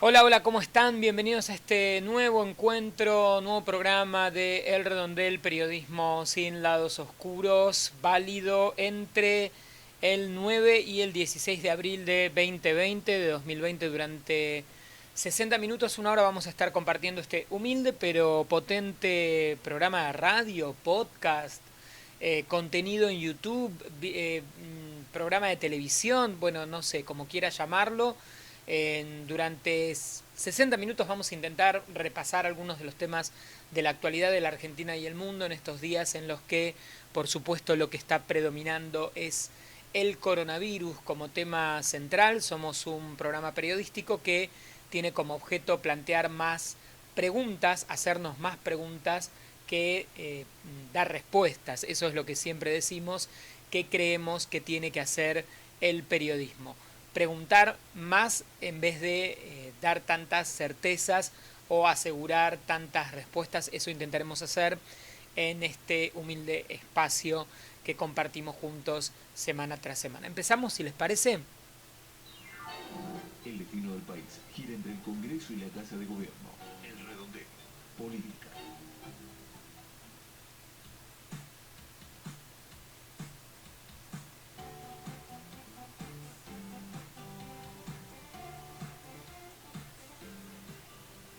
Hola, hola, ¿cómo están? Bienvenidos a este nuevo encuentro, nuevo programa de El Redondel, periodismo sin lados oscuros, válido entre el 9 y el 16 de abril de 2020, de 2020, durante 60 minutos, una hora vamos a estar compartiendo este humilde pero potente programa de radio, podcast, contenido en YouTube, programa de televisión, bueno, no sé, como quiera llamarlo. Durante 60 minutos vamos a intentar repasar algunos de los temas de la actualidad de la Argentina y el mundo en estos días en los que, por supuesto, lo que está predominando es el coronavirus como tema central. Somos un programa periodístico que tiene como objeto plantear más preguntas, hacernos más preguntas que dar respuestas. Eso es lo que siempre decimos que creemos que tiene que hacer el periodismo. Preguntar más en vez de dar tantas certezas o asegurar tantas respuestas. Eso intentaremos hacer en este humilde espacio que compartimos juntos semana tras semana. Empezamos, si les parece. El destino del país gira entre el Congreso y la Casa de Gobierno. El redondeo. Política.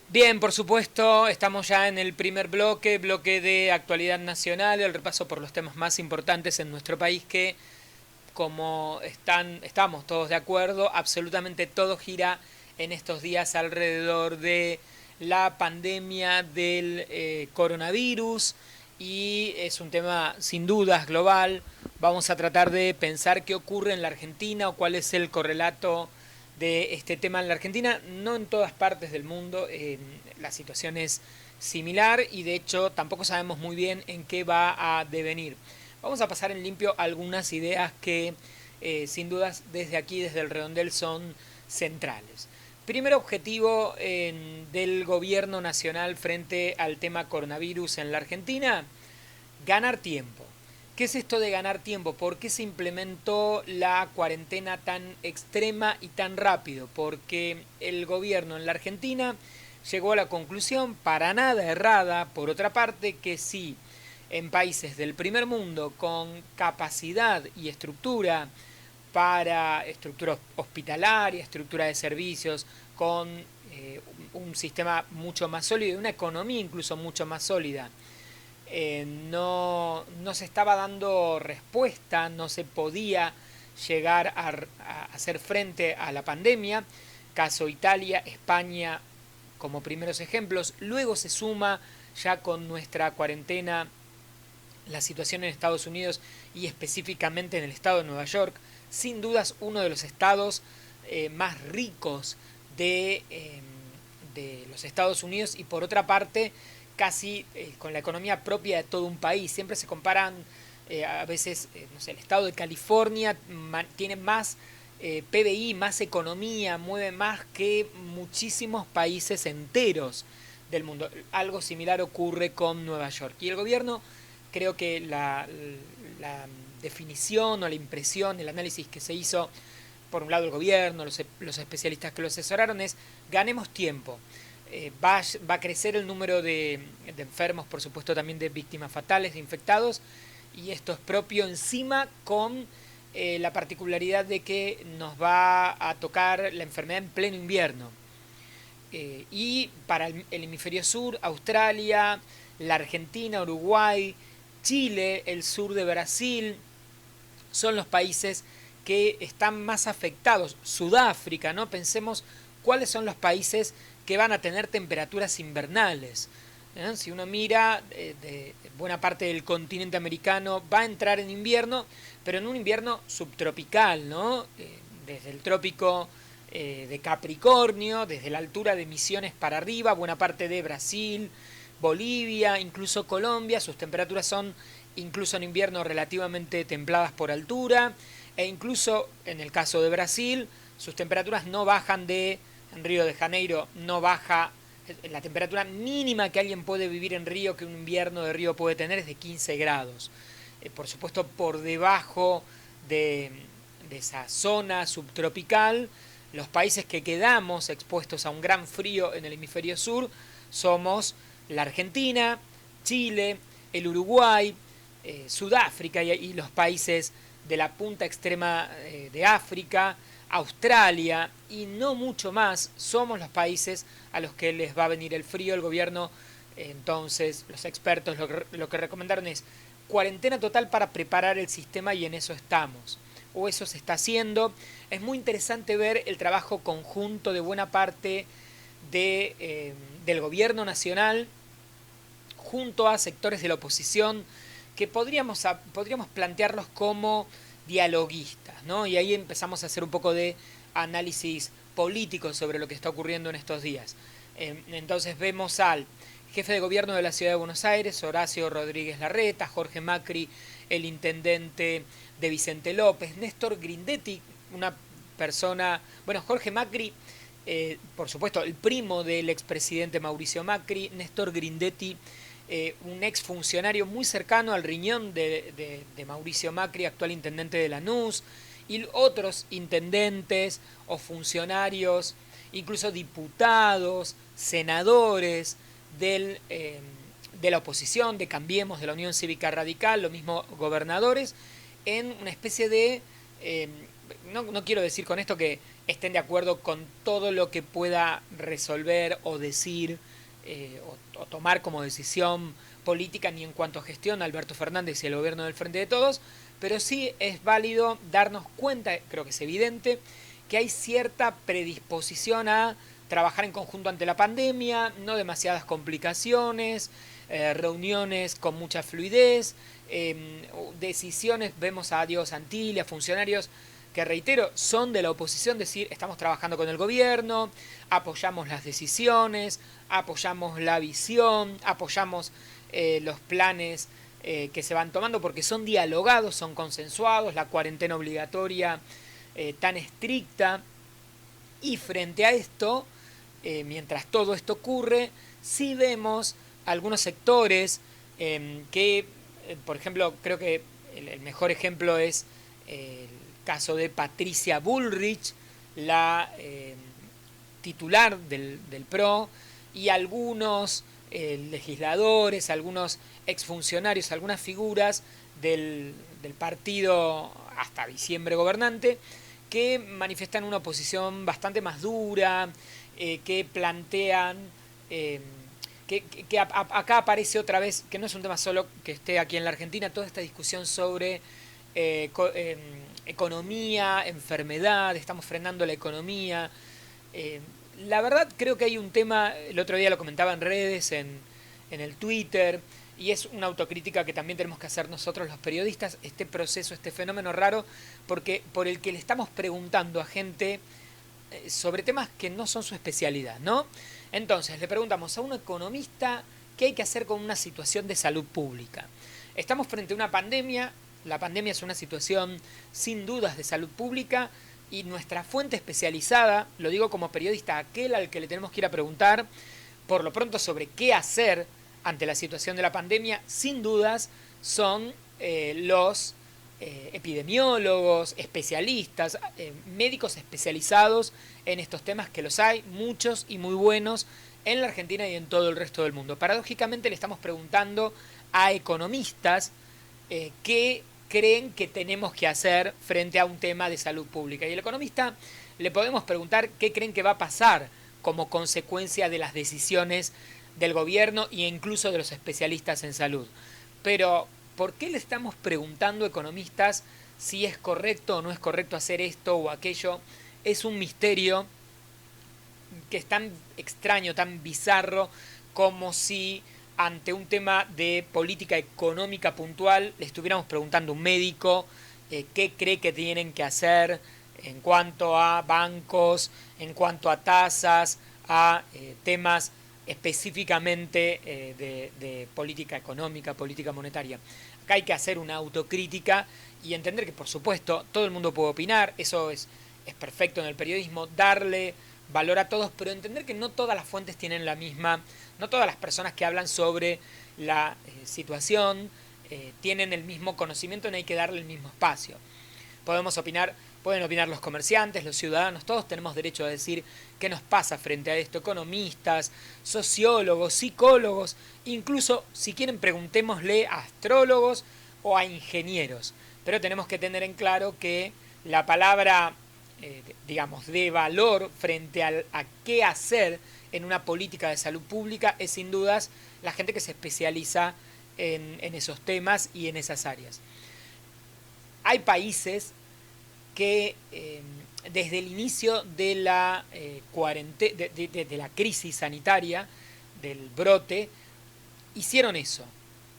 Bien, por supuesto, estamos ya en el primer bloque de actualidad nacional, el repaso por los temas más importantes en nuestro país que, como estamos todos de acuerdo, absolutamente todo gira en estos días alrededor de la pandemia del coronavirus, y es un tema sin dudas global. Vamos a tratar de pensar qué ocurre en la Argentina o cuál es el correlato de este tema en la Argentina. No en todas partes del mundo la situación es similar, y de hecho tampoco sabemos muy bien en qué va a devenir. Vamos a pasar en limpio algunas ideas que sin dudas desde aquí, desde el redondel, son centrales. Primer objetivo del gobierno nacional frente al tema coronavirus en la Argentina: ganar tiempo. ¿Qué es esto de ganar tiempo? ¿Por qué se implementó la cuarentena tan extrema y tan rápido? Porque el gobierno en la Argentina llegó a la conclusión, para nada errada, por otra parte, que si en países del primer mundo con capacidad y estructura hospitalaria, estructura de servicios, con un sistema mucho más sólido, una economía incluso mucho más sólida, no se estaba dando respuesta, no se podía llegar a hacer frente a la pandemia. Caso Italia, España como primeros ejemplos. Luego se suma ya con nuestra cuarentena la situación en Estados Unidos, y específicamente en el estado de Nueva York, sin dudas uno de los estados más ricos de los Estados Unidos, y por otra parte casi con la economía propia de todo un país. Siempre se comparan a veces, no sé, el estado de California tiene más PBI, más economía, mueve más que muchísimos países enteros del mundo. Algo similar ocurre con Nueva York. Y el gobierno, creo que la definición o la impresión, el análisis que se hizo por un lado el gobierno, los especialistas que lo asesoraron, es: ganemos tiempo. Va a crecer el número de enfermos, por supuesto también de víctimas fatales, de infectados, y esto es propio encima con la particularidad de que nos va a tocar la enfermedad en pleno invierno. Y para el hemisferio sur, Australia, la Argentina, Uruguay, Chile, el sur de Brasil, son los países que están más afectados. Sudáfrica, ¿no? Pensemos cuáles son los países que van a tener temperaturas invernales. Si uno mira, de buena parte del continente americano va a entrar en invierno, pero en un invierno subtropical, ¿no? Desde el trópico de Capricornio, desde la altura de Misiones para arriba, buena parte de Brasil, Bolivia, incluso Colombia, sus temperaturas son incluso en invierno relativamente templadas por altura, e incluso en el caso de Brasil, sus temperaturas no bajan en Río de Janeiro no baja, la temperatura mínima que alguien puede vivir en Río, que un invierno de Río puede tener, es de 15 grados. Por supuesto, por debajo de esa zona subtropical Los países que quedamos expuestos a un gran frío en el hemisferio sur somos la Argentina, Chile, el Uruguay, Sudáfrica y los países de la punta extrema de África, Australia y no mucho más somos los países a los que les va a venir el frío. El gobierno, entonces, los expertos lo que recomendaron es cuarentena total para preparar el sistema y en eso estamos. O eso se está haciendo. Es muy interesante ver el trabajo conjunto de buena parte del gobierno nacional junto a sectores de la oposición que podríamos plantearlos como dialoguistas, ¿no? Y ahí empezamos a hacer un poco de análisis político sobre lo que está ocurriendo en estos días. Entonces vemos al jefe de gobierno de la Ciudad de Buenos Aires, Horacio Rodríguez Larreta, Jorge Macri, el intendente de Vicente López, Néstor Grindetti, una persona, bueno, Jorge Macri, por supuesto, el primo del expresidente Mauricio Macri, Néstor Grindetti, un exfuncionario muy cercano al riñón de Mauricio Macri, actual intendente de Lanús, y otros intendentes o funcionarios, incluso diputados, senadores de la oposición, de Cambiemos, de la Unión Cívica Radical, lo mismo gobernadores, en una especie de... no quiero decir con esto que estén de acuerdo con todo lo que pueda resolver o decir o tomar como decisión política ni en cuanto a gestión Alberto Fernández y el gobierno del Frente de Todos, pero sí es válido darnos cuenta, creo que es evidente, que hay cierta predisposición a trabajar en conjunto ante la pandemia, no demasiadas complicaciones, reuniones con mucha fluidez, decisiones, vemos a Diego Santilli, a funcionarios que, reitero, son de la oposición, decir, estamos trabajando con el gobierno, apoyamos las decisiones, apoyamos la visión, apoyamos los planes que se van tomando porque son dialogados, son consensuados, la cuarentena obligatoria tan estricta. Y frente a esto, mientras todo esto ocurre, sí vemos algunos sectores que, por ejemplo, creo que el mejor ejemplo es el caso de Patricia Bullrich, la titular del PRO, y algunos legisladores, algunos exfuncionarios, algunas figuras del partido hasta diciembre gobernante, que manifiestan una oposición bastante más dura, que plantean... acá aparece otra vez, que no es un tema solo que esté aquí en la Argentina, toda esta discusión sobre economía, enfermedad, estamos frenando la economía. La verdad creo que hay un tema, el otro día lo comentaba en redes, en el Twitter, y es una autocrítica que también tenemos que hacer nosotros los periodistas, este proceso, este fenómeno raro, porque por el que le estamos preguntando a gente sobre temas que no son su especialidad, ¿no? Entonces, le preguntamos a un economista qué hay que hacer con una situación de salud pública. Estamos frente a una pandemia, la pandemia es una situación sin dudas de salud pública, y nuestra fuente especializada, lo digo como periodista, aquel al que le tenemos que ir a preguntar, por lo pronto sobre qué hacer ante la situación de la pandemia, sin dudas, son los epidemiólogos, especialistas, médicos especializados en estos temas, que los hay, muchos y muy buenos, en la Argentina y en todo el resto del mundo. Paradójicamente le estamos preguntando a economistas qué creen que tenemos que hacer frente a un tema de salud pública. Y el economista le podemos preguntar qué creen que va a pasar como consecuencia de las decisiones del gobierno e incluso de los especialistas en salud. Pero, ¿por qué le estamos preguntando a economistas si es correcto o no es correcto hacer esto o aquello? Es un misterio que es tan extraño, tan bizarro, como si ante un tema de política económica puntual le estuviéramos preguntando a un médico qué cree que tienen que hacer en cuanto a bancos, en cuanto a tasas, a temas específicamente de política económica, política monetaria. Acá hay que hacer una autocrítica y entender que, por supuesto, todo el mundo puede opinar, eso es perfecto en el periodismo, darle valor a todos, pero entender que no todas las fuentes tienen la misma, no todas las personas que hablan sobre la situación tienen el mismo conocimiento, no hay que darle el mismo espacio. Podemos opinar pueden opinar los comerciantes, los ciudadanos, todos tenemos derecho a decir qué nos pasa frente a esto, economistas, sociólogos, psicólogos, incluso si quieren preguntémosle a astrólogos o a ingenieros, pero tenemos que tener en claro que la palabra, digamos, de valor frente a qué hacer en una política de salud pública es sin dudas la gente que se especializa en esos temas y en esas áreas. Hay países que desde el inicio de la, de la crisis sanitaria, del brote, hicieron eso.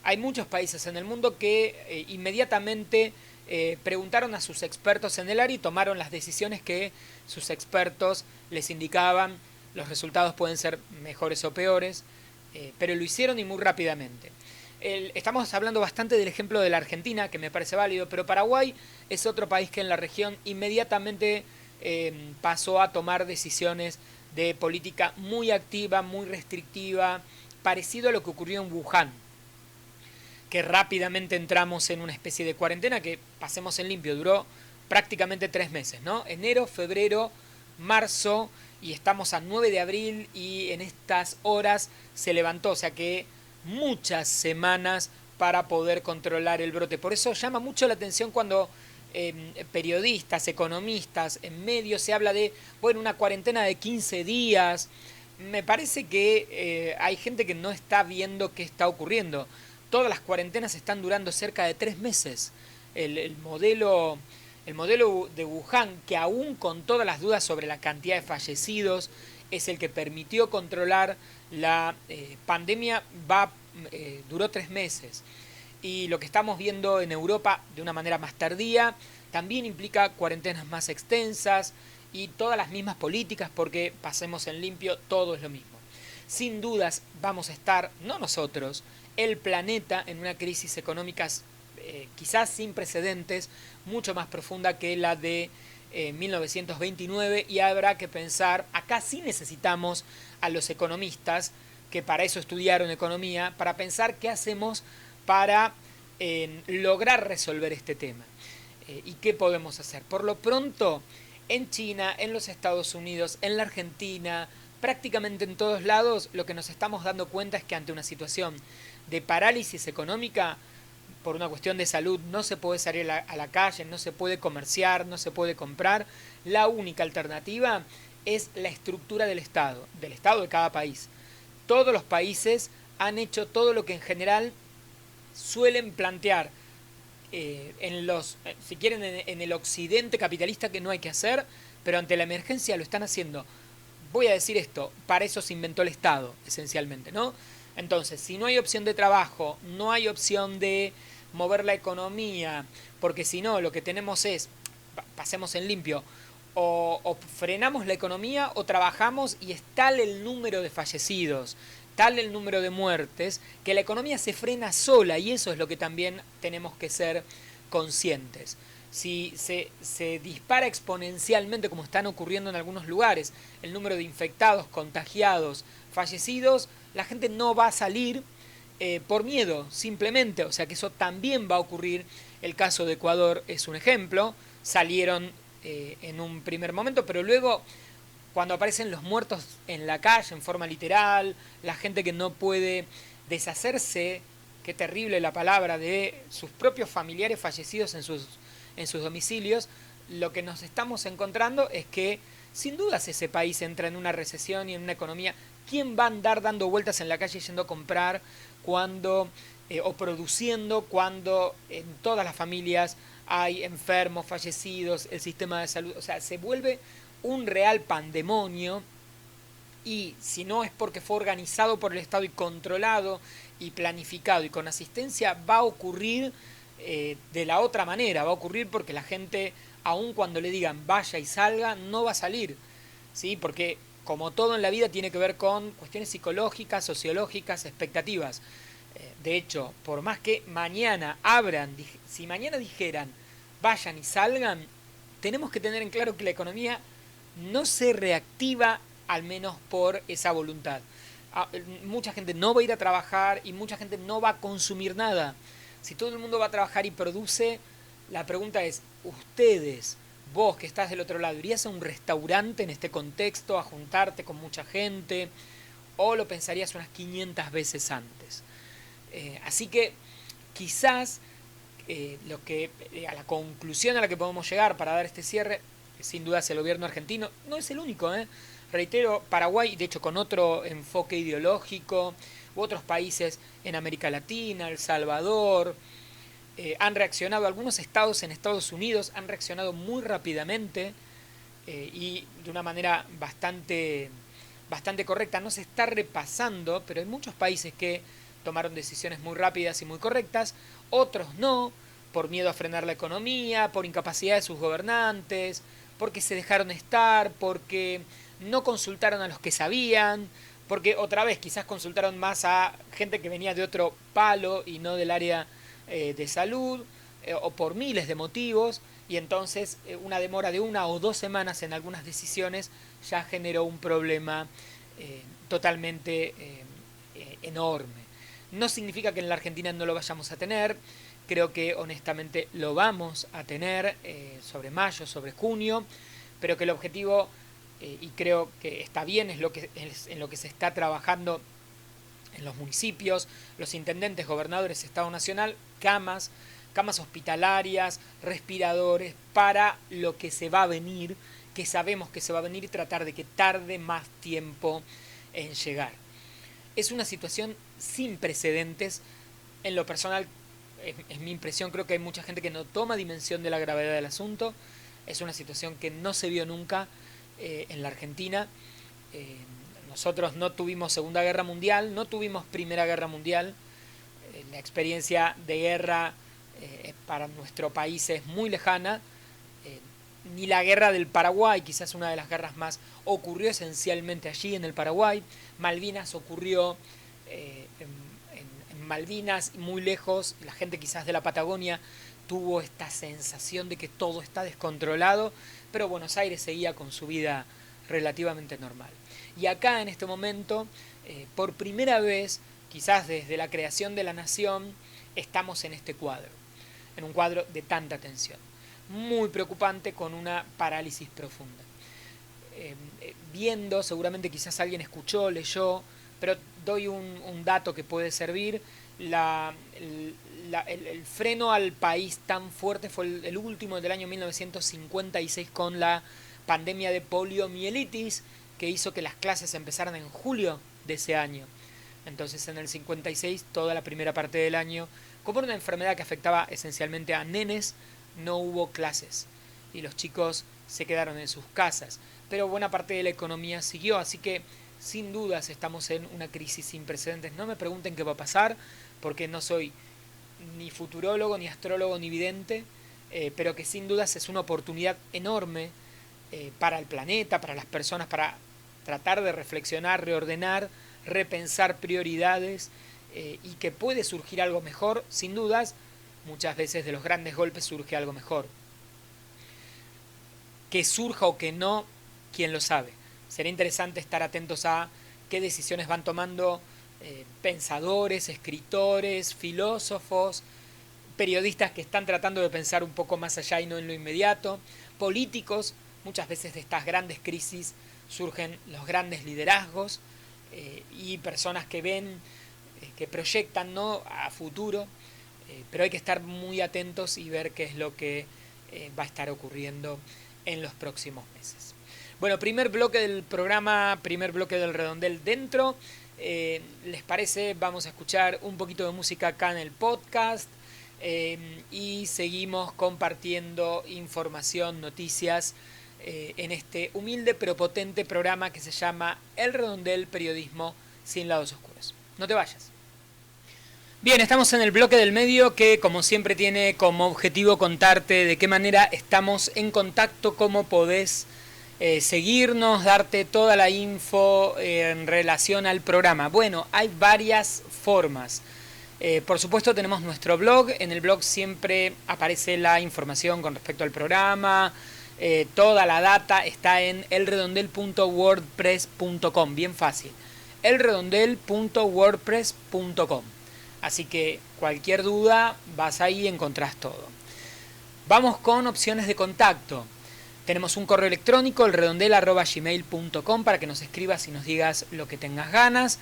Hay muchos países en el mundo que inmediatamente preguntaron a sus expertos en el área y tomaron las decisiones que sus expertos les indicaban. Los resultados pueden ser mejores o peores, pero lo hicieron y muy rápidamente. Estamos hablando bastante del ejemplo de la Argentina, que me parece válido, pero Paraguay es otro país que en la región inmediatamente pasó a tomar decisiones de política muy activa, muy restrictiva, parecido a lo que ocurrió en Wuhan, que rápidamente entramos en una especie de cuarentena que, pasemos en limpio, duró prácticamente 3 meses, ¿no? Enero, febrero, marzo, y estamos a 9 de abril y en estas horas se levantó, o sea que muchas semanas para poder controlar el brote. Por eso llama mucho la atención cuando periodistas, economistas, en medios se habla de, bueno, una cuarentena de 15 días. Me parece que hay gente que no está viendo qué está ocurriendo. Todas las cuarentenas están durando cerca de 3 meses. El modelo de Wuhan, que aún con todas las dudas sobre la cantidad de fallecidos, es el que permitió controlar la pandemia, duró 3 meses. Y lo que estamos viendo en Europa de una manera más tardía también implica cuarentenas más extensas y todas las mismas políticas, porque pasemos en limpio, todo es lo mismo. Sin dudas vamos a estar, no nosotros, el planeta en una crisis económica quizás sin precedentes, mucho más profunda que la de 1929, y habrá que pensar, acá sí necesitamos a los economistas, que para eso estudiaron economía, para pensar qué hacemos para lograr resolver este tema. ¿Y qué podemos hacer? Por lo pronto, en China, en los Estados Unidos, en la Argentina, prácticamente en todos lados, lo que nos estamos dando cuenta es que ante una situación de parálisis económica, por una cuestión de salud, no se puede salir a la calle, no se puede comerciar, no se puede comprar. La única alternativa es la estructura del Estado de cada país. Todos los países han hecho todo lo que en general suelen plantear si quieren, en el occidente capitalista, que no hay que hacer, pero ante la emergencia lo están haciendo. Voy a decir esto, para eso se inventó el Estado, esencialmente, ¿no? Entonces, si no hay opción de trabajo, no hay opción de mover la economía, porque si no, lo que tenemos es, pasemos en limpio, o frenamos la economía o trabajamos y es tal el número de fallecidos, tal el número de muertes, que la economía se frena sola, y eso es lo que también tenemos que ser conscientes. Si se dispara exponencialmente, como están ocurriendo en algunos lugares, el número de infectados, contagiados, fallecidos, la gente no va a salir por miedo, simplemente. O sea que eso también va a ocurrir. El caso de Ecuador es un ejemplo. Salieron en un primer momento, pero luego, cuando aparecen los muertos en la calle en forma literal, la gente que no puede deshacerse, qué terrible la palabra, de sus propios familiares fallecidos en sus domicilios, lo que nos estamos encontrando es que sin dudas ese país entra en una recesión y en una economía. ¿Quién va a andar dando vueltas en la calle yendo a comprar cuando o produciendo cuando en todas las familias hay enfermos, fallecidos, el sistema de salud? O sea, se vuelve un real pandemonio, y si no es porque fue organizado por el Estado y controlado y planificado y con asistencia, va a ocurrir de la otra manera. Va a ocurrir porque la gente, aun cuando le digan vaya y salga, no va a salir, ¿sí? Porque como todo en la vida tiene que ver con cuestiones psicológicas, sociológicas, expectativas. De hecho, por más que mañana abran, si mañana dijeran vayan y salgan, tenemos que tener en claro que la economía no se reactiva, al menos por esa voluntad. Mucha gente no va a ir a trabajar y mucha gente no va a consumir nada. Si todo el mundo va a trabajar y produce, la pregunta es, ¿ustedes vos que estás del otro lado, ¿irías a un restaurante en este contexto a juntarte con mucha gente? ¿O lo pensarías unas 500 veces antes? Así que quizás a la conclusión a la que podemos llegar para dar este cierre, sin duda es el gobierno argentino, no es el único, reitero, Paraguay, de hecho con otro enfoque ideológico, u otros países en América Latina, El Salvador, han reaccionado, algunos estados en Estados Unidos han reaccionado muy rápidamente y de una manera bastante correcta. No se está repasando, pero hay muchos países que tomaron decisiones muy rápidas y muy correctas, otros no, por miedo a frenar la economía, por incapacidad de sus gobernantes, porque se dejaron estar, porque no consultaron a los que sabían, porque otra vez quizás consultaron más a gente que venía de otro palo y no del área de salud, o por miles de motivos, y entonces una demora de 1 o 2 semanas en algunas decisiones ya generó un problema totalmente enorme. No significa que en la Argentina no lo vayamos a tener, creo que honestamente lo vamos a tener sobre mayo, sobre junio, pero que el objetivo, y creo que está bien, es en lo que se está trabajando en los municipios, los intendentes, gobernadores, Estado Nacional, camas hospitalarias, respiradores, para lo que se va a venir, que sabemos que se va a venir, y tratar de que tarde más tiempo en llegar. Es una situación sin precedentes. En lo personal, es mi impresión, creo que hay mucha gente que no toma dimensión de la gravedad del asunto. Es una situación que no se vio nunca en la Argentina. Nosotros no tuvimos Segunda Guerra Mundial, no tuvimos Primera Guerra Mundial. La experiencia de guerra para nuestro país es muy lejana. Ni la guerra del Paraguay, quizás una de las guerras más, ocurrió esencialmente allí en el Paraguay. Malvinas ocurrió en Malvinas, muy lejos. La gente quizás de la Patagonia tuvo esta sensación de que todo está descontrolado, pero Buenos Aires seguía con su vida relativamente normal. Y acá en este momento, por primera vez, quizás desde la creación de la nación, estamos en este cuadro, en un cuadro de tanta tensión, muy preocupante, con una parálisis profunda. Viendo, seguramente quizás alguien escuchó, leyó, pero doy un dato que puede servir. El freno al país tan fuerte fue el último del año 1956 con la pandemia de poliomielitis, que hizo que las clases empezaran en julio de ese año. Entonces en el 56, toda la primera parte del año, como era una enfermedad que afectaba esencialmente a nenes, no hubo clases y los chicos se quedaron en sus casas, pero buena parte de la economía siguió, así que sin dudas estamos en una crisis sin precedentes. No me pregunten qué va a pasar, porque no soy ni futurólogo, ni astrólogo, ni vidente, pero que sin dudas es una oportunidad enorme para el planeta, para las personas, para tratar de reflexionar, reordenar, repensar prioridades, y que puede surgir algo mejor, sin dudas. Muchas veces de los grandes golpes surge algo mejor. Que surja o que no, quién lo sabe. Será interesante estar atentos a qué decisiones van tomando pensadores, escritores, filósofos, periodistas que están tratando de pensar un poco más allá y no en lo inmediato, políticos. Muchas veces de estas grandes crisis surgen los grandes liderazgos y personas que ven, que proyectan, ¿no?, a futuro. Pero hay que estar muy atentos y ver qué es lo que va a estar ocurriendo en los próximos meses. Bueno, primer bloque del programa, primer bloque del Redondel dentro. ¿Les parece? Vamos a escuchar un poquito de música acá en el podcast y seguimos compartiendo información, noticias en este humilde pero potente programa que se llama El Redondel, periodismo sin lados oscuros. No te vayas. Bien, estamos en el bloque del medio que, como siempre, tiene como objetivo contarte de qué manera estamos en contacto, cómo podés seguirnos, darte toda la info en relación al programa. Bueno, hay varias formas. Por supuesto tenemos nuestro blog. En el blog siempre aparece la información con respecto al programa. Toda la data está en elredondel.wordpress.com. Bien fácil. elredondel.wordpress.com. Así que cualquier duda, vas ahí y encontrás todo. Vamos con opciones de contacto. Tenemos un correo electrónico, elredondel@gmail.com, para que nos escribas y nos digas lo que tengas ganas.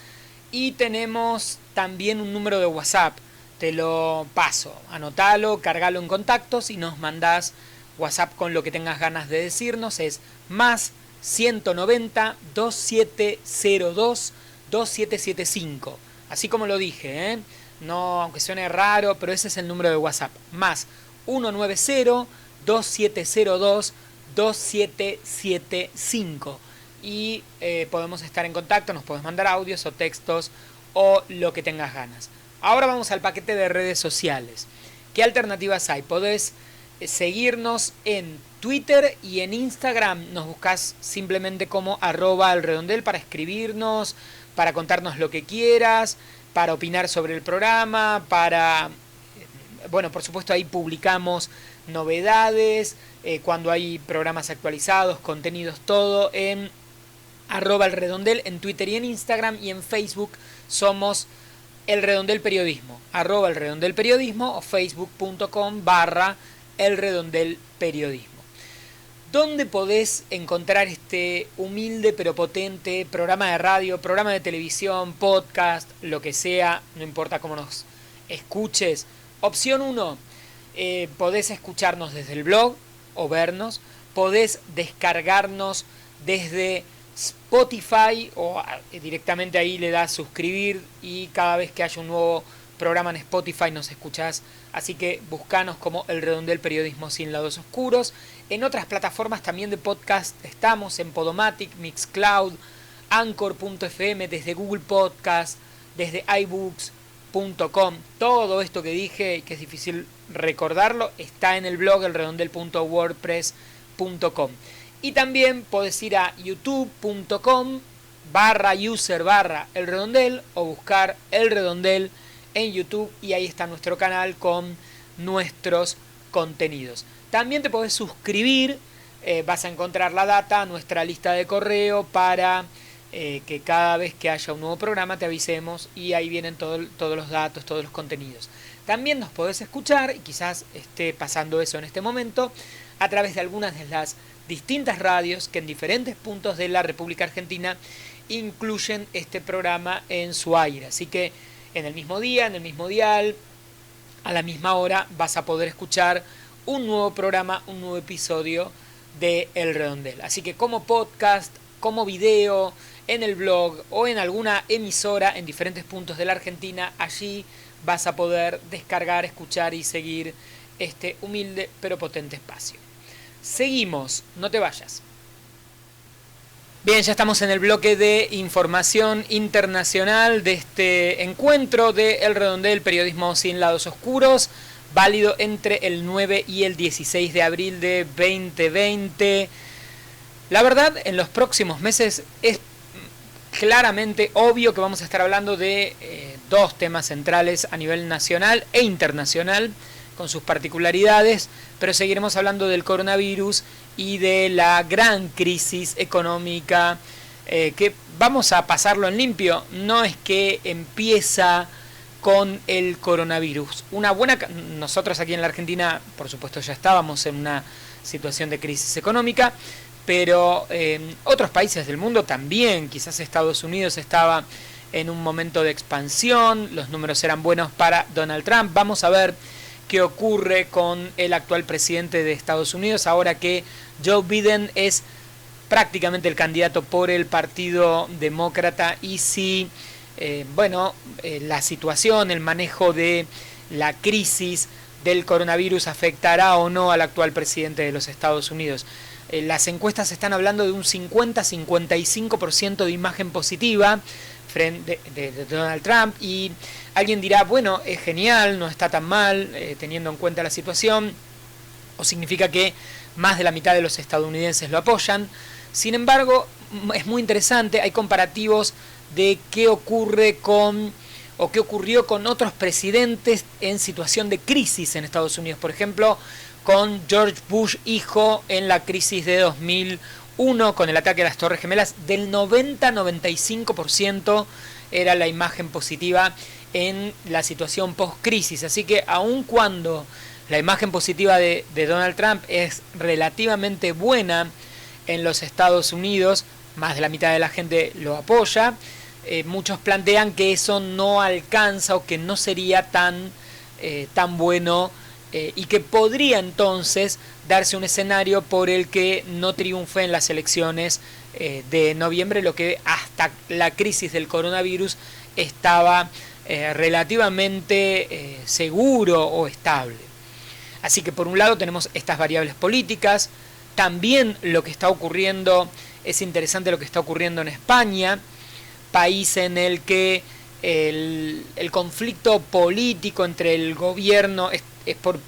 Y tenemos también un número de WhatsApp. Te lo paso, anotalo, cargalo en contactos y nos mandás WhatsApp con lo que tengas ganas de decirnos. Es más 190 2702 2775. Así como lo dije, no, aunque suene raro, pero ese es el número de WhatsApp. Más 190 2702 2775. Y podemos estar en contacto, nos podés mandar audios o textos o lo que tengas ganas. Ahora vamos al paquete de redes sociales. ¿Qué alternativas hay? Podés seguirnos en Twitter y en Instagram. Nos buscás simplemente como @elredondel para escribirnos, para contarnos lo que quieras, para opinar sobre el programa, para... Bueno, por supuesto ahí publicamos novedades, cuando hay programas actualizados, contenidos, todo en @elredondel en Twitter y en Instagram, y en Facebook somos El Redondel Periodismo, @elredondel periodismo, o facebook.com/El Redondel Periodismo. ¿Dónde podés encontrar este humilde pero potente programa de radio, programa de televisión, podcast, lo que sea, no importa cómo nos escuches? Opción 1, podés escucharnos desde el blog o vernos, podés descargarnos desde Spotify o directamente ahí le das suscribir y cada vez que haya un nuevo programa en Spotify nos escuchás. Así que buscanos como El Redondel Periodismo sin lados oscuros. En otras plataformas también de podcast estamos, en Podomatic, Mixcloud, Anchor.fm, desde Google Podcast, desde iBooks.com. Todo esto que dije, que es difícil recordarlo, está en el blog elredondel.wordpress.com. Y también podés ir a youtube.com/user/El Redondel o buscar El Redondel en YouTube y ahí está nuestro canal con nuestros contenidos. También te podés suscribir, vas a encontrar la data, nuestra lista de correo para que cada vez que haya un nuevo programa te avisemos y ahí vienen todos los datos, todos los contenidos. También nos podés escuchar, y quizás esté pasando eso en este momento, a través de algunas de las distintas radios que en diferentes puntos de la República Argentina incluyen este programa en su aire. Así que en el mismo día, en el mismo dial, a la misma hora, vas a poder escuchar un nuevo programa, un nuevo episodio de El Redondel. Así que como podcast, como video, en el blog o en alguna emisora en diferentes puntos de la Argentina, allí vas a poder descargar, escuchar y seguir este humilde pero potente espacio. Seguimos, no te vayas. Bien, ya estamos en el bloque de información internacional de este encuentro de El Redondel Periodismo sin lados oscuros, válido entre el 9 y el 16 de abril de 2020. La verdad, en los próximos meses es claramente obvio que vamos a estar hablando de dos temas centrales a nivel nacional e internacional, con sus particularidades, pero seguiremos hablando del coronavirus y de la gran crisis económica que vamos a pasarlo en limpio. No es que empieza con el coronavirus. Nosotros aquí en la Argentina, por supuesto, ya estábamos en una situación de crisis económica, pero otros países del mundo también. Quizás Estados Unidos estaba en un momento de expansión, los números eran buenos para Donald Trump. Vamos a ver qué ocurre con el actual presidente de Estados Unidos, ahora que Joe Biden es prácticamente el candidato por el Partido Demócrata, y si la situación, el manejo de la crisis del coronavirus afectará o no al actual presidente de los Estados Unidos. Las encuestas están hablando de un 50-55% de imagen positiva frente de Donald Trump, y alguien dirá, bueno, es genial, no está tan mal teniendo en cuenta la situación, o significa que más de la mitad de los estadounidenses lo apoyan. Sin embargo, es muy interesante, hay comparativos de qué ocurre o qué ocurrió con otros presidentes en situación de crisis en Estados Unidos. Por ejemplo, con George Bush hijo en la crisis de 2001, con el ataque a las Torres Gemelas, del 90-95% era la imagen positiva en la situación post-crisis. Así que aun cuando La imagen positiva de Donald Trump es relativamente buena en los Estados Unidos, más de la mitad de la gente lo apoya. Muchos plantean que eso no alcanza o que no sería tan bueno y que podría entonces darse un escenario por el que no triunfe en las elecciones de noviembre, lo que hasta la crisis del coronavirus estaba relativamente seguro o estable. Así que por un lado tenemos estas variables políticas, también lo que está ocurriendo, es interesante lo que está ocurriendo en España, país en el que el conflicto político entre el gobierno,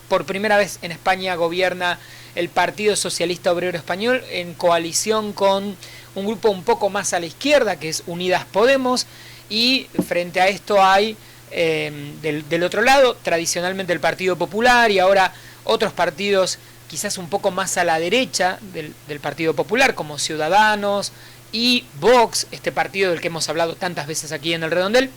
por primera vez en España gobierna el Partido Socialista Obrero Español en coalición con un grupo un poco más a la izquierda, que es Unidas Podemos, y frente a esto hay del otro lado tradicionalmente el Partido Popular y ahora otros partidos quizás un poco más a la derecha del Partido Popular, como Ciudadanos y Vox, este partido del que hemos hablado tantas veces aquí en el Redondel.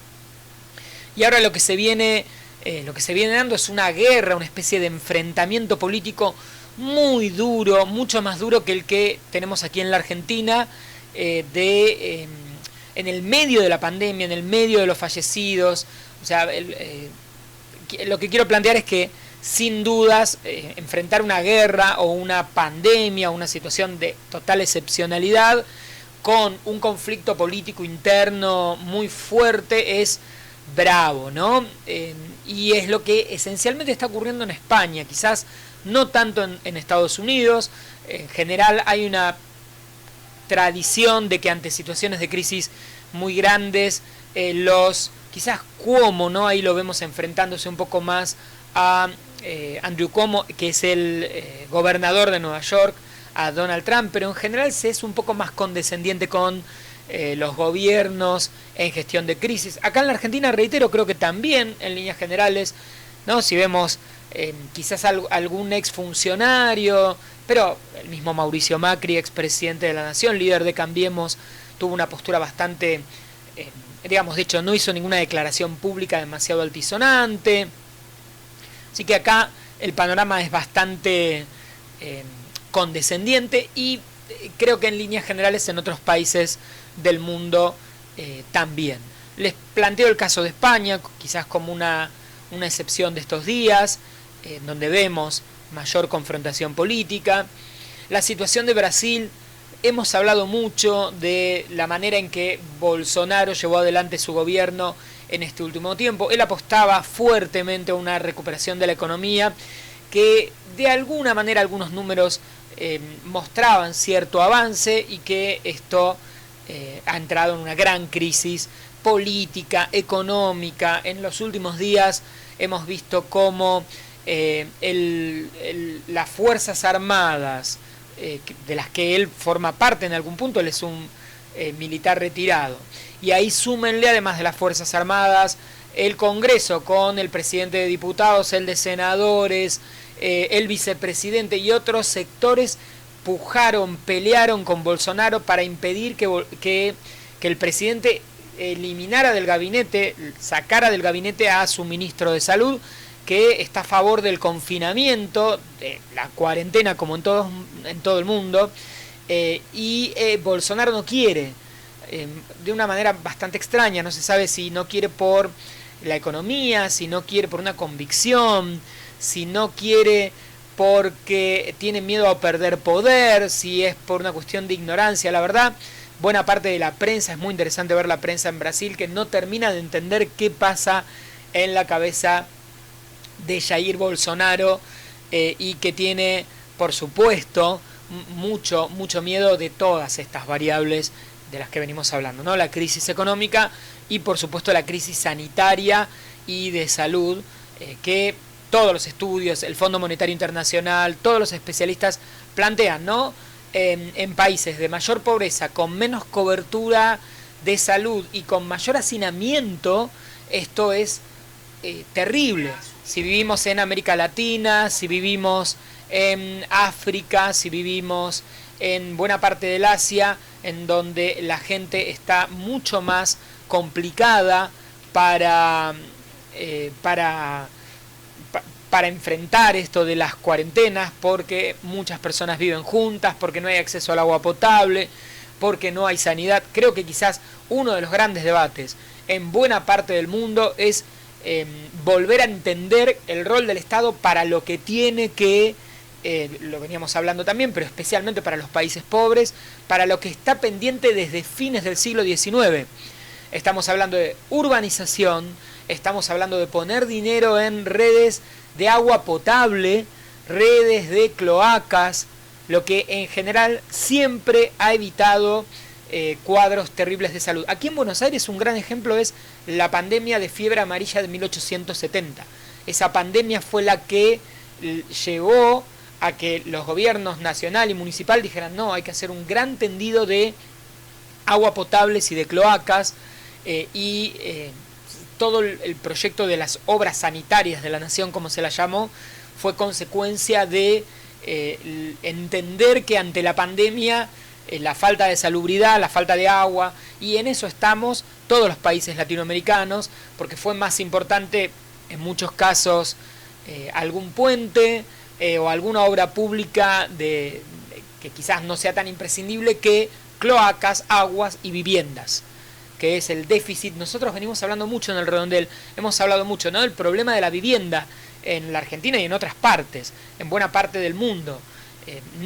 Y ahora lo que se viene dando es una guerra, una especie de enfrentamiento político muy duro, mucho más duro que el que tenemos aquí en la Argentina, en el medio de la pandemia, en el medio de los fallecidos. O sea, lo que quiero plantear es que sin dudas enfrentar una guerra o una pandemia o una situación de total excepcionalidad con un conflicto político interno muy fuerte es bravo, ¿no? Y es lo que esencialmente está ocurriendo en España, quizás no tanto en Estados Unidos. En general hay una tradición de que ante situaciones de crisis muy grandes, quizás Cuomo, ¿no? Ahí lo vemos enfrentándose un poco más a Andrew Cuomo, que es el gobernador de Nueva York, a Donald Trump, pero en general se es un poco más condescendiente con los gobiernos en gestión de crisis. Acá en la Argentina, reitero, creo que también en líneas generales, ¿no? Si vemos quizás algún exfuncionario, pero el mismo Mauricio Macri, expresidente de la Nación, líder de Cambiemos, tuvo una postura bastante, digamos, de hecho no hizo ninguna declaración pública demasiado altisonante. Así que acá el panorama es bastante condescendiente y creo que en líneas generales en otros países del mundo también. Les planteo el caso de España, quizás como una excepción de estos días, donde vemos mayor confrontación política. La situación de Brasil, hemos hablado mucho de la manera en que Bolsonaro llevó adelante su gobierno en este último tiempo. Él apostaba fuertemente a una recuperación de la economía que de alguna manera algunos números mostraban cierto avance y que esto ha entrado en una gran crisis política, económica. En los últimos días hemos visto cómo las Fuerzas Armadas, de las que él forma parte en algún punto, él es un militar retirado, y ahí súmenle además de las Fuerzas Armadas el Congreso con el presidente de diputados, el de senadores, el vicepresidente y otros sectores pelearon con Bolsonaro para impedir que el presidente eliminara del gabinete, sacara del gabinete a su ministro de Salud, que está a favor del confinamiento, de la cuarentena como en todo el mundo, y Bolsonaro no quiere, de una manera bastante extraña, no se sabe si no quiere por la economía, si no quiere por una convicción, si no quiere porque tiene miedo a perder poder, si es por una cuestión de ignorancia. La verdad, buena parte de la prensa, es muy interesante ver la prensa en Brasil, que no termina de entender qué pasa en la cabeza de Jair Bolsonaro, y que tiene, por supuesto, mucho miedo de todas estas variables de las que venimos hablando, ¿no? La crisis económica y, por supuesto, la crisis sanitaria y de salud, que todos los estudios, el Fondo Monetario Internacional, todos los especialistas plantean, ¿no? En países de mayor pobreza, con menos cobertura de salud y con mayor hacinamiento, esto es terrible. Si vivimos en América Latina, si vivimos en África, si vivimos en buena parte del Asia, en donde la gente está mucho más complicada para para enfrentar esto de las cuarentenas, porque muchas personas viven juntas, porque no hay acceso al agua potable, porque no hay sanidad. Creo que quizás uno de los grandes debates en buena parte del mundo es volver a entender el rol del Estado para lo que tiene que, lo veníamos hablando también, pero especialmente para los países pobres, para lo que está pendiente desde fines del siglo XIX. Estamos hablando de urbanización, estamos hablando de poner dinero en redes de agua potable, redes de cloacas, lo que en general siempre ha evitado cuadros terribles de salud. Aquí en Buenos Aires un gran ejemplo es la pandemia de fiebre amarilla de 1870. Esa pandemia fue la que llevó a que los gobiernos nacional y municipal dijeran no, hay que hacer un gran tendido de agua potables y de cloacas todo el proyecto de las obras sanitarias de la nación, como se la llamó, fue consecuencia de entender que ante la pandemia la falta de salubridad, la falta de agua, y en eso estamos todos los países latinoamericanos, porque fue más importante en muchos casos algún puente o alguna obra pública que quizás no sea tan imprescindible que cloacas, aguas y viviendas, que es el déficit. Nosotros venimos hablando mucho en el Redondel, hemos hablado mucho, ¿no?, del problema de la vivienda en la Argentina y en otras partes, en buena parte del mundo.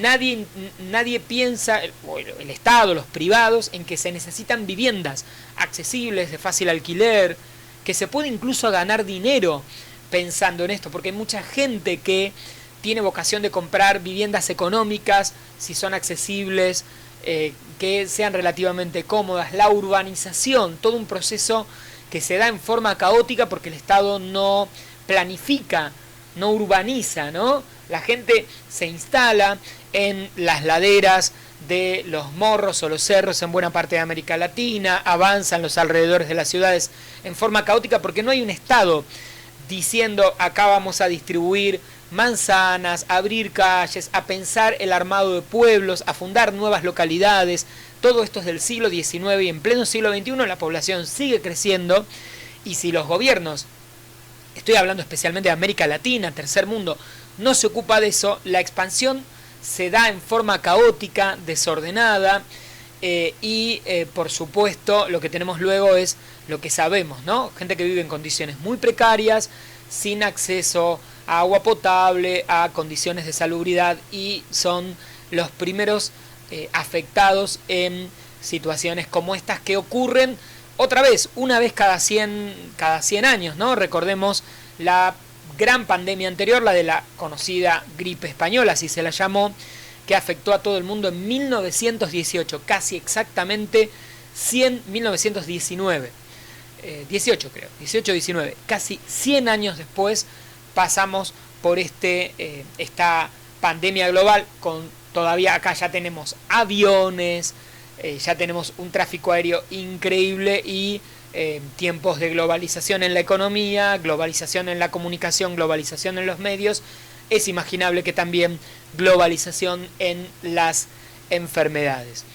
Nadie piensa, el Estado, los privados, en que se necesitan viviendas accesibles, de fácil alquiler, que se puede incluso ganar dinero pensando en esto, porque hay mucha gente que tiene vocación de comprar viviendas económicas, si son accesibles, que sean relativamente cómodas. La urbanización, todo un proceso que se da en forma caótica porque el Estado no planifica, no urbaniza, ¿no? La gente se instala en las laderas de los morros o los cerros en buena parte de América Latina, avanza en los alrededores de las ciudades en forma caótica porque no hay un Estado diciendo acá vamos a distribuir manzanas, a abrir calles, a pensar el armado de pueblos, a fundar nuevas localidades. Todo esto es del siglo XIX y en pleno siglo XXI la población sigue creciendo, y si los gobiernos, estoy hablando especialmente de América Latina, tercer mundo, no se ocupa de eso, la expansión se da en forma caótica, desordenada, por supuesto lo que tenemos luego es lo que sabemos, ¿no? Gente que vive en condiciones muy precarias, sin acceso a agua potable, a condiciones de salubridad, y son los primeros afectados en situaciones como estas que ocurren otra vez, una vez cada 100 años, ¿no? Recordemos la gran pandemia anterior, la de la conocida gripe española, así se la llamó, que afectó a todo el mundo en 1918, casi exactamente 1919, 18 creo, 18-19, casi 100 años después pasamos por esta pandemia global, con todavía acá ya tenemos aviones, ya tenemos un tráfico aéreo increíble y tiempos de globalización en la economía, globalización en la comunicación, globalización en los medios. Es imaginable que también globalización en las enfermedades.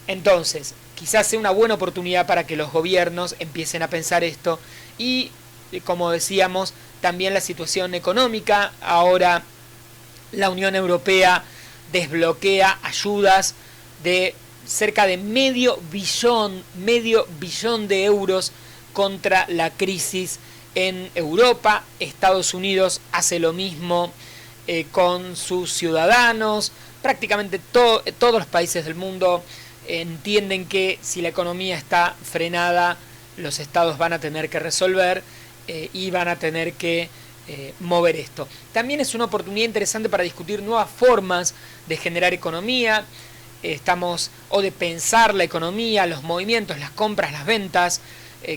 Entonces, quizás sea una buena oportunidad para que los gobiernos empiecen a pensar esto y, como decíamos, también la situación económica. Ahora la Unión Europea desbloquea ayudas de cerca de medio billón de euros contra la crisis en Europa. Estados Unidos hace lo mismo con sus ciudadanos. Prácticamente todos los países del mundo entienden que si la economía está frenada, los estados van a tener que resolver y van a tener que mover esto. También es una oportunidad interesante para discutir nuevas formas de generar economía, o de pensar la economía, los movimientos, las compras, las ventas.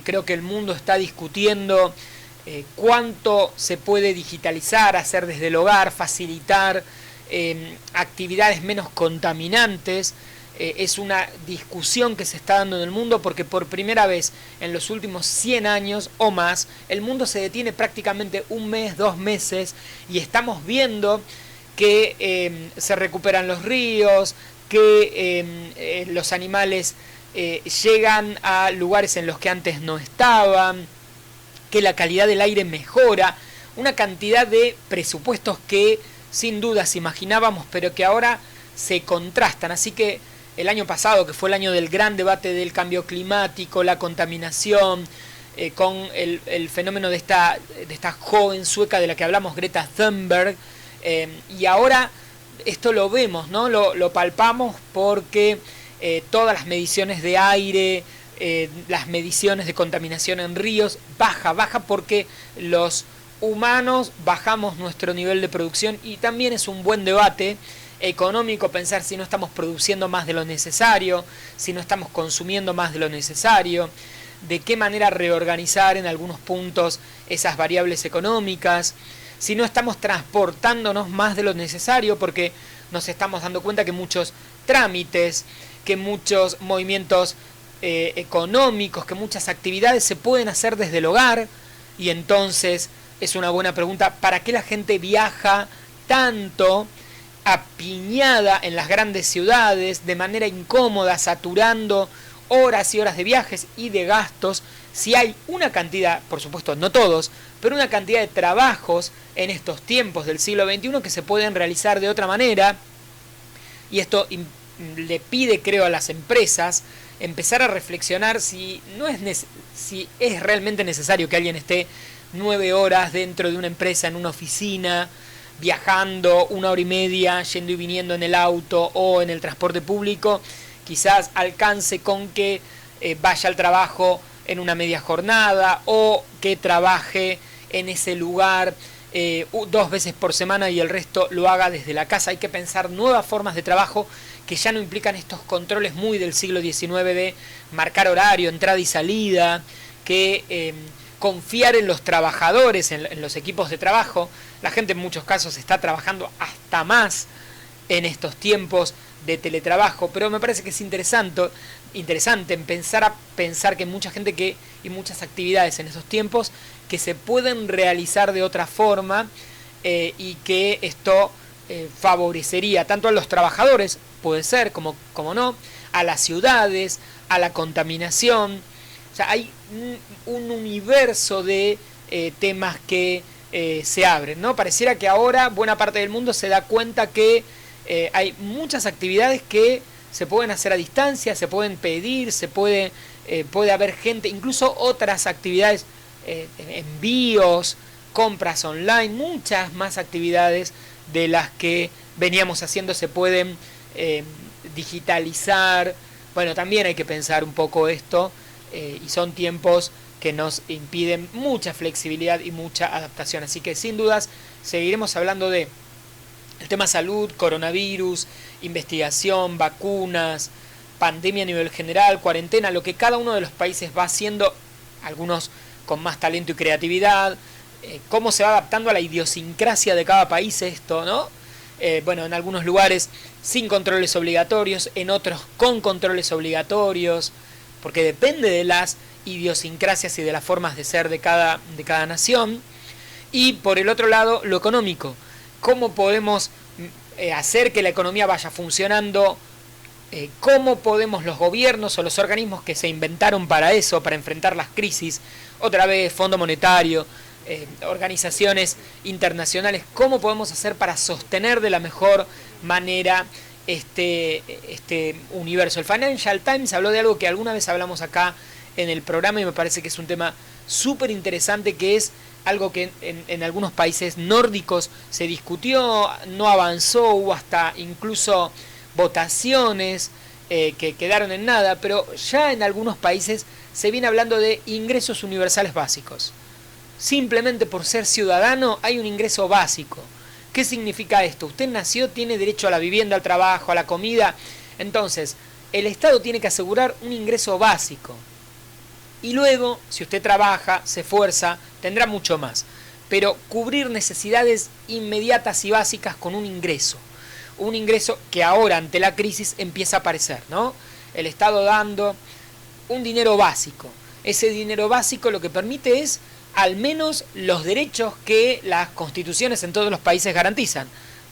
Creo que el mundo está discutiendo cuánto se puede digitalizar, hacer desde el hogar, facilitar actividades menos contaminantes. Es una discusión que se está dando en el mundo porque por primera vez en los últimos 100 años o más el mundo se detiene prácticamente un mes, 2 meses, y estamos viendo que se recuperan los ríos, que los animales llegan a lugares en los que antes no estaban, que la calidad del aire mejora. una cantidad de presupuestos que sin dudas imaginábamos, pero que ahora se contrastan. Así que el año pasado, que fue el año del gran debate del cambio climático, la contaminación, con el fenómeno de esta joven sueca de la que hablamos, Greta Thunberg, y ahora esto lo vemos, ¿no? Lo palpamos porque todas las mediciones de aire, las mediciones de contaminación en ríos, baja porque los humanos bajamos nuestro nivel de producción, y también es un buen debate económico pensar si no estamos produciendo más de lo necesario, si no estamos consumiendo más de lo necesario, de qué manera reorganizar en algunos puntos esas variables económicas, si no estamos transportándonos más de lo necesario, porque nos estamos dando cuenta que muchos trámites, que muchos movimientos económicos, que muchas actividades se pueden hacer desde el hogar, y entonces es una buena pregunta, ¿para qué la gente viaja tanto, apiñada en las grandes ciudades, de manera incómoda, saturando horas y horas de viajes y de gastos, si hay una cantidad, por supuesto no todos, pero una cantidad de trabajos en estos tiempos del siglo XXI que se pueden realizar de otra manera? Y esto le pide, creo, a las empresas empezar a reflexionar si es realmente necesario que alguien esté 9 horas dentro de una empresa, en una oficina, viajando 1 hora y media, yendo y viniendo en el auto o en el transporte público. Quizás alcance con que vaya al trabajo en una media jornada, o que trabaje en ese lugar 2 veces por semana y el resto lo haga desde la casa. Hay que pensar nuevas formas de trabajo que ya no implican estos controles muy del siglo XIX de marcar horario, entrada y salida, que confiar en los trabajadores, en los equipos de trabajo. La gente en muchos casos está trabajando hasta más en estos tiempos de teletrabajo, pero me parece que es interesante pensar que mucha gente y muchas actividades en esos tiempos que se pueden realizar de otra forma, y que esto favorecería tanto a los trabajadores, puede ser, como no, a las ciudades, a la contaminación. O sea, hay un universo de temas que se abren, ¿no? Pareciera que ahora buena parte del mundo se da cuenta que hay muchas actividades que se pueden hacer a distancia, se pueden pedir, puede haber gente, incluso otras actividades, envíos, compras online, muchas más actividades de las que veníamos haciendo se pueden digitalizar. Bueno, también hay que pensar un poco esto, y son tiempos que nos impiden mucha flexibilidad y mucha adaptación. Así que sin dudas seguiremos hablando de el tema salud, coronavirus, investigación, vacunas, pandemia a nivel general, cuarentena, lo que cada uno de los países va haciendo, algunos con más talento y creatividad, cómo se va adaptando a la idiosincrasia de cada país esto, ¿no? Bueno, en algunos lugares sin controles obligatorios, en otros con controles obligatorios, porque depende de las idiosincrasias y de las formas de ser de cada nación. Y por el otro lado, lo económico. ¿Cómo podemos hacer que la economía vaya funcionando? ¿Cómo podemos los gobiernos o los organismos que se inventaron para eso, para enfrentar las crisis, otra vez Fondo Monetario, organizaciones internacionales, cómo podemos hacer para sostener de la mejor manera este universo? El Financial Times habló de algo que alguna vez hablamos acá en el programa y me parece que es un tema súper interesante, que es algo que en algunos países nórdicos se discutió, no avanzó, hubo hasta incluso votaciones que quedaron en nada, pero ya en algunos países se viene hablando de ingresos universales básicos. Simplemente por ser ciudadano hay un ingreso básico. ¿Qué significa esto? Usted nació, tiene derecho a la vivienda, al trabajo, a la comida. Entonces, el Estado tiene que asegurar un ingreso básico. Y luego, si usted trabaja, se esfuerza, tendrá mucho más. Pero cubrir necesidades inmediatas y básicas con un ingreso. Un ingreso que ahora, ante la crisis, empieza a aparecer, ¿no? El Estado dando un dinero básico. Ese dinero básico lo que permite es al menos los derechos que las constituciones en todos los países garantizan.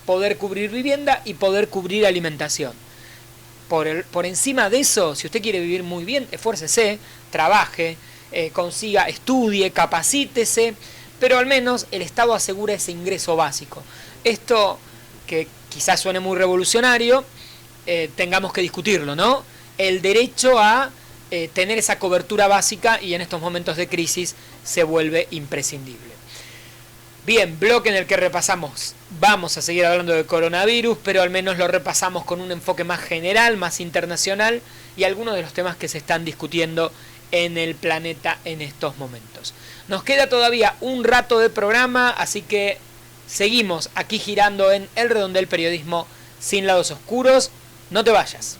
Poder cubrir vivienda y poder cubrir alimentación. Por encima de eso, si usted quiere vivir muy bien, esfuércese, trabaje, consiga, estudie, capacítese, pero al menos el Estado asegura ese ingreso básico. Esto, que quizás suene muy revolucionario, tengamos que discutirlo, ¿no? El derecho a tener esa cobertura básica, y en estos momentos de crisis se vuelve imprescindible. Bien, bloque en el que repasamos, vamos a seguir hablando de coronavirus, pero al menos lo repasamos con un enfoque más general, más internacional, y algunos de los temas que se están discutiendo en el planeta en estos momentos. Nos queda todavía un rato de programa, así que seguimos aquí girando en El Redondel Periodismo sin lados oscuros. No te vayas.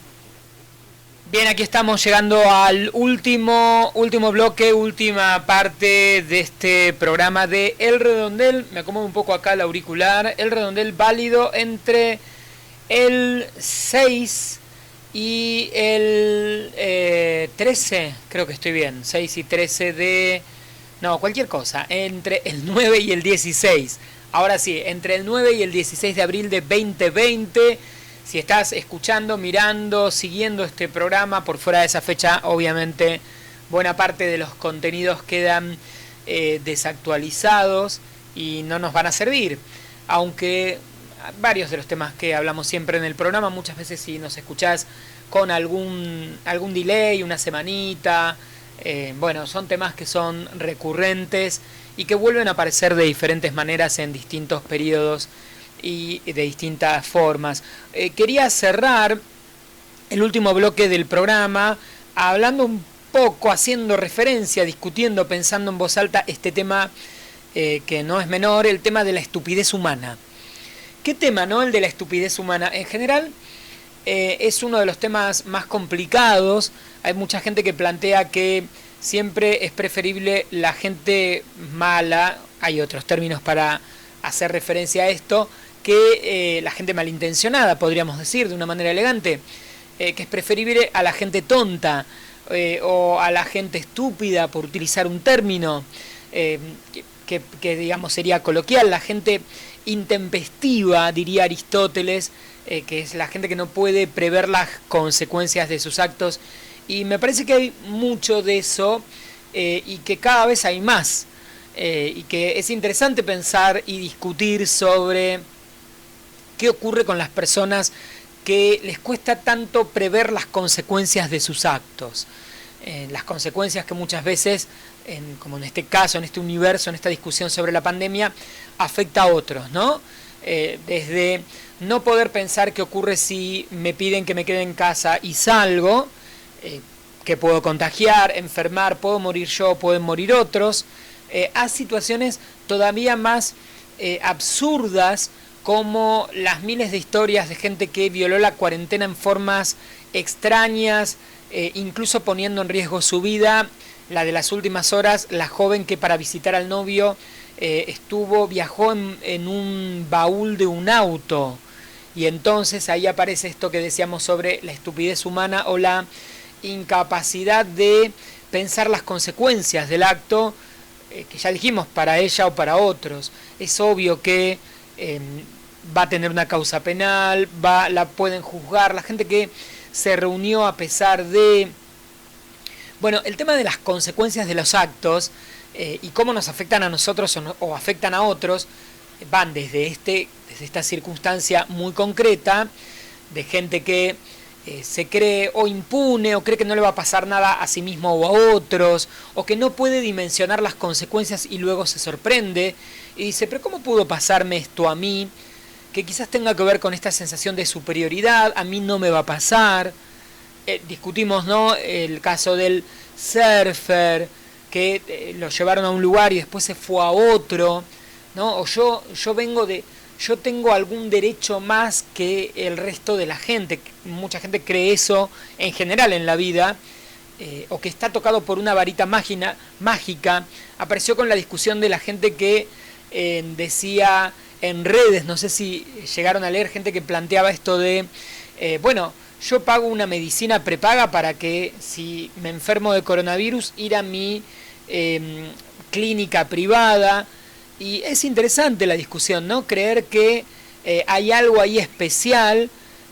Bien, aquí estamos llegando al último bloque, última parte de este programa de El Redondel. Me acomodo un poco acá el auricular. El Redondel válido entre el 6 y el 13, creo que estoy bien, 6 y 13 de... No, cualquier cosa, entre el 9 y el 16. Ahora sí, entre el 9 y el 16 de abril de 2020... Si estás escuchando, mirando, siguiendo este programa por fuera de esa fecha, obviamente buena parte de los contenidos quedan desactualizados y no nos van a servir. Aunque varios de los temas que hablamos siempre en el programa, muchas veces si nos escuchás con algún delay, una semanita, bueno, son temas que son recurrentes y que vuelven a aparecer de diferentes maneras en distintos periodos y de distintas formas. Quería cerrar el último bloque del programa hablando un poco, haciendo referencia, discutiendo, pensando en voz alta este tema que no es menor, el tema de la estupidez humana. ¿Qué tema, no? El de la estupidez humana. En general es uno de los temas más complicados. Hay mucha gente que plantea que siempre es preferible la gente mala, hay otros términos para hacer referencia a esto, que la gente malintencionada, podríamos decir de una manera elegante, que es preferible a la gente tonta o a la gente estúpida, por utilizar un término que digamos sería coloquial, la gente intempestiva, diría Aristóteles, que es la gente que no puede prever las consecuencias de sus actos, y me parece que hay mucho de eso y que cada vez hay más, y que es interesante pensar y discutir sobre qué ocurre con las personas que les cuesta tanto prever las consecuencias de sus actos. Las consecuencias que muchas veces, como en este caso, en este universo, en esta discusión sobre la pandemia, afecta a otros, ¿no? Desde no poder pensar qué ocurre si me piden que me quede en casa y salgo, que puedo contagiar, enfermar, puedo morir yo, pueden morir otros, a situaciones todavía más absurdas, como las miles de historias de gente que violó la cuarentena en formas extrañas, incluso poniendo en riesgo su vida. La de las últimas horas, la joven que para visitar al novio viajó en un baúl de un auto, y entonces ahí aparece esto que decíamos sobre la estupidez humana o la incapacidad de pensar las consecuencias del acto, que ya dijimos, para ella o para otros. Es obvio que va a tener una causa penal, la pueden juzgar, la gente que se reunió a pesar de... Bueno, el tema de las consecuencias de los actos y cómo nos afectan a nosotros o afectan a otros, van desde esta circunstancia muy concreta, de gente que se cree o impune o cree que no le va a pasar nada a sí mismo o a otros, o que no puede dimensionar las consecuencias y luego se sorprende y dice, pero ¿cómo pudo pasarme esto a mí? Que quizás tenga que ver con esta sensación de superioridad, a mí no me va a pasar. Discutimos, ¿no?, el caso del surfer, que lo llevaron a un lugar y después se fue a otro, ¿no? O yo tengo algún derecho más que el resto de la gente. Mucha gente cree eso en general en la vida, o que está tocado por una varita mágica. Apareció con la discusión de la gente que decía en redes, no sé si llegaron a leer, gente que planteaba esto de, bueno, yo pago una medicina prepaga para que si me enfermo de coronavirus ir a mi clínica privada. Y es interesante la discusión, ¿no? Creer que hay algo ahí especial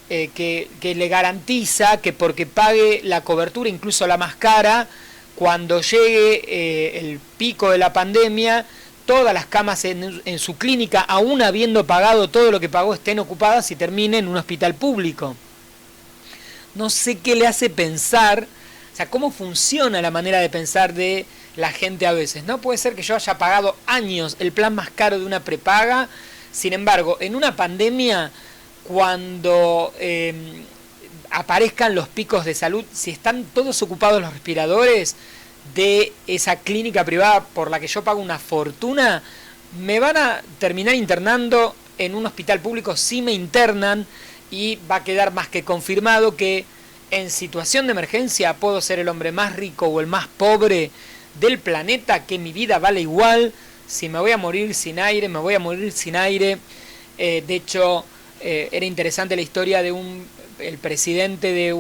que le garantiza que porque pague la cobertura, incluso la más cara, cuando llegue el pico de la pandemia, todas las camas en su clínica, aún habiendo pagado todo lo que pagó, estén ocupadas y termine en un hospital público. No sé qué le hace pensar, o sea, cómo funciona la manera de pensar de la gente a veces. No puede ser que yo haya pagado años el plan más caro de una prepaga, sin embargo, en una pandemia, cuando aparezcan los picos de salud, si están todos ocupados los respiradores de esa clínica privada por la que yo pago una fortuna, me van a terminar internando en un hospital público si me internan, y va a quedar más que confirmado que en situación de emergencia puedo ser el hombre más rico o el más pobre del planeta, que mi vida vale igual. Si me voy a morir sin aire, me voy a morir sin aire. De hecho, era interesante la historia de el presidente de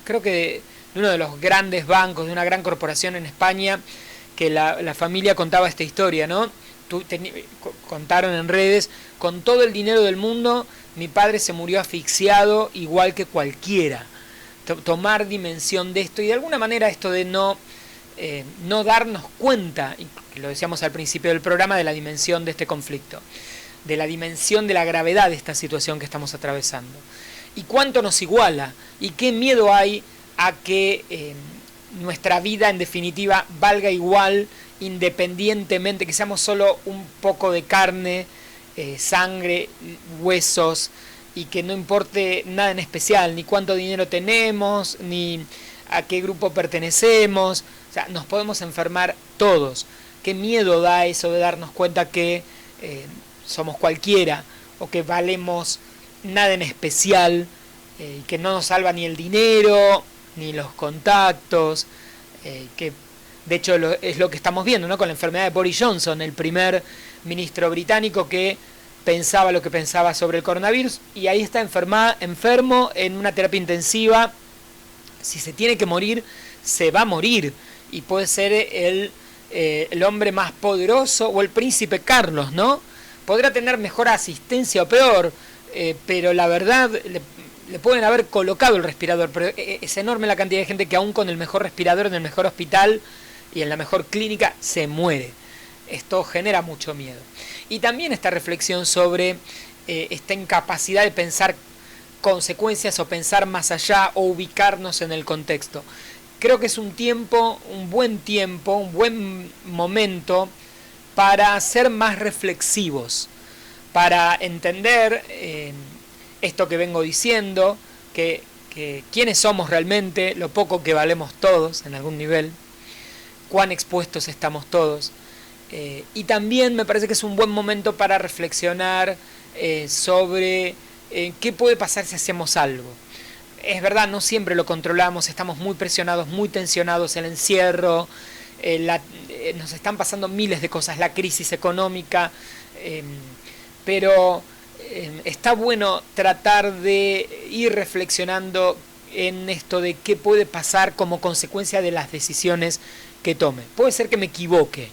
creo que de uno de los grandes bancos, de una gran corporación en España, que la familia contaba esta historia, ¿no? Contaron en redes: con todo el dinero del mundo, mi padre se murió asfixiado igual que cualquiera. Tomar dimensión de esto, y de alguna manera esto de no darnos cuenta, y lo decíamos al principio del programa, de la dimensión de este conflicto, de la dimensión de la gravedad de esta situación que estamos atravesando, y cuánto nos iguala, y qué miedo hay a que nuestra vida en definitiva valga igual, independientemente, que seamos solo un poco de carne, sangre, huesos, y que no importe nada en especial, ni cuánto dinero tenemos, ni a qué grupo pertenecemos. O sea, nos podemos enfermar todos. Qué miedo da eso de darnos cuenta que somos cualquiera, o que valemos nada en especial, y que no nos salva ni el dinero, ni los contactos, que de hecho es lo que estamos viendo, ¿no? Con la enfermedad de Boris Johnson, el primer ministro británico que pensaba lo que pensaba sobre el coronavirus, y ahí está enfermo en una terapia intensiva. Si se tiene que morir, se va a morir, y puede ser el hombre más poderoso, o el príncipe Carlos, ¿no? Podrá tener mejor asistencia o peor, pero la verdad le pueden haber colocado el respirador, pero es enorme la cantidad de gente que aún con el mejor respirador, en el mejor hospital y en la mejor clínica, se muere. Esto genera mucho miedo. Y también esta reflexión sobre esta incapacidad de pensar consecuencias, o pensar más allá, o ubicarnos en el contexto. Creo que es un buen momento para ser más reflexivos, para entender esto que vengo diciendo, que quiénes somos realmente, lo poco que valemos todos en algún nivel, cuán expuestos estamos todos. Y también me parece que es un buen momento para reflexionar sobre qué puede pasar si hacemos algo. Es verdad, no siempre lo controlamos, estamos muy presionados, muy tensionados, el encierro, nos están pasando miles de cosas, la crisis económica, pero está bueno tratar de ir reflexionando en esto de qué puede pasar como consecuencia de las decisiones que tome. Puede ser que me equivoque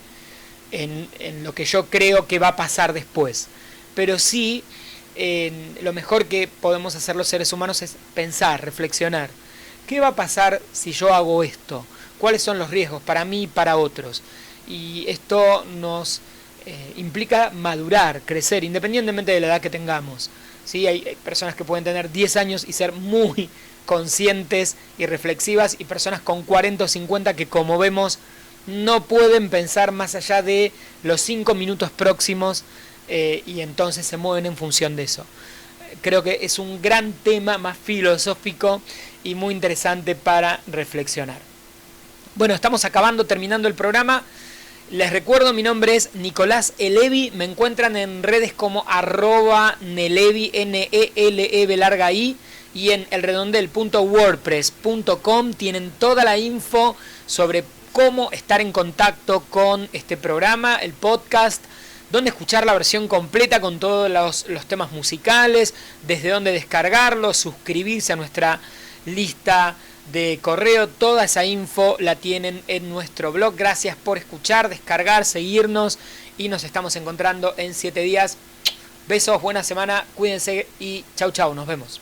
en lo que yo creo que va a pasar después, pero sí, lo mejor que podemos hacer los seres humanos es pensar, reflexionar. ¿Qué va a pasar si yo hago esto? ¿Cuáles son los riesgos para mí y para otros? Y esto nos implica madurar, crecer, independientemente de la edad que tengamos. ¿Sí? Hay personas que pueden tener 10 años y ser muy conscientes y reflexivas, y personas con 40 o 50 que, como vemos, no pueden pensar más allá de los 5 minutos próximos, y entonces se mueven en función de eso. Creo que es un gran tema más filosófico y muy interesante para reflexionar. Bueno, estamos terminando el programa. Les recuerdo, mi nombre es Nicolás Elevi, me encuentran en redes como @Nelevi, NELEV, y en elredondel.wordpress.com tienen toda la info sobre cómo estar en contacto con este programa, el podcast, dónde escuchar la versión completa con todos los temas musicales, desde dónde descargarlo, suscribirse a nuestra lista de correo. Toda esa info la tienen en nuestro blog. Gracias por escuchar, descargar, seguirnos, y nos estamos encontrando en 7 días. Besos, buena semana, cuídense y chau chau, nos vemos.